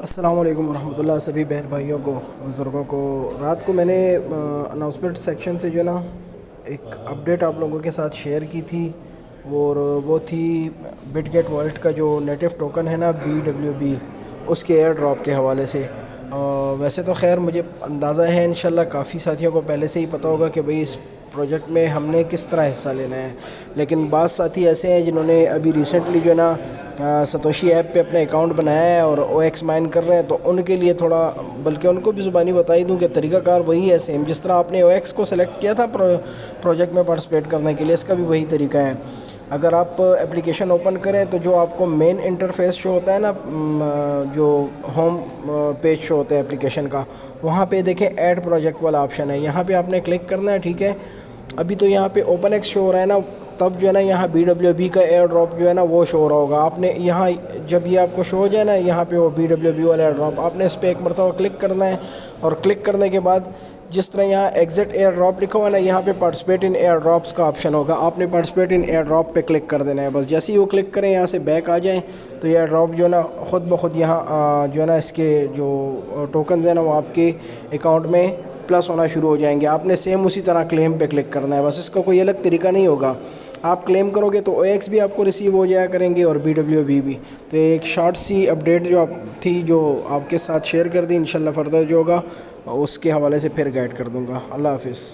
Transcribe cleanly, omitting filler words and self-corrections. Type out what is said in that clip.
السلام علیکم ورحمۃ اللہ، سبھی بہن بھائیوں کو، بزرگوں کو۔ رات کو میں نے اناؤنسمنٹ سیکشن سے جو ہے نا ایک اپڈیٹ آپ لوگوں کے ساتھ شیئر کی تھی، اور وہ تھی بٹ گیٹ والٹ کا جو نیٹو ٹوکن ہے نا BWB، اس کے ایئر ڈراپ کے حوالے سے۔ ویسے تو خیر مجھے اندازہ ہے انشاءاللہ کافی ساتھیوں کو پہلے سے ہی پتہ ہوگا کہ بھئی اس پروجیکٹ میں ہم نے کس طرح حصہ لینا ہے، لیکن بعض ساتھی ایسے ہیں جنہوں نے ابھی ریسنٹلی جو ہے نا ستوشی ایپ پہ اپنا اکاؤنٹ بنایا ہے اور OX مائن کر رہے ہیں، تو ان کے لیے تھوڑا، بلکہ ان کو بھی زبانی بتائی دوں کہ طریقہ کار وہی ہے سیم، جس طرح آپ نے OX کو سلیکٹ کیا تھا پروجیکٹ میں پارٹیسپیٹ کرنے کے لیے، اس کا بھی وہی طریقہ ہے۔ اگر آپ اپلیکیشن اوپن کریں تو جو آپ کو مین انٹرفیس شو ہوتا ہے نا، جو ہوم پیج شو ہوتا ہے اپلیکیشن کا، وہاں پہ دیکھیں ایڈ پروجیکٹ والا آپشن ہے، یہاں پہ آپ نے کلک کرنا ہے، ٹھیک ہے۔ ابھی تو یہاں پہ اوپن ایکس شو ہو رہا ہے نا، تب جو ہے نا یہاں BWB کا ایئر ڈراپ جو ہے نا وہ شو ہو رہا ہوگا۔ آپ نے یہاں جب یہ آپ کو شو ہو جائے نا یہاں پہ وہ BWB والا ایئر ڈراپ، آپ نے اس پہ ایک مرتبہ کلک کرنا ہے، اور کلک کرنے کے بعد جس طرح یہاں ایگزٹ ایئر ڈراپ لکھا ہوا ہے نا، یہاں پہ پارٹیسپیٹ ان ایئر ڈراپس کا آپشن ہوگا، آپ نے پارٹیسپیٹ ان ایئر ڈراپ پہ کلک کر دینا ہے بس۔ جیسے ہی وہ کلک کریں یہاں سے بیک آ جائیں تو یہ ایئر ڈراپ جو ہے نا خود بخود یہاں جو ہے نا اس کے جو ٹوکنز ہیں نا وہ آپ کے اکاؤنٹ میں پلس ہونا شروع ہو جائیں گے۔ آپ نے سیم اسی طرح کلیم پہ کلک کرنا ہے بس، اس کا کوئی الگ طریقہ نہیں ہوگا۔ آپ کلیم کرو گے تو OX بھی آپ کو ریسیو ہو جایا کریں گے اور BWB بھی۔ تو ایک شارٹ سی اپڈیٹ جو تھی جو آپ کے ساتھ شیئر کر دی، انشاءاللہ فردر جو ہوگا اس کے حوالے سے پھر گائیڈ کر دوں گا۔ اللہ حافظ۔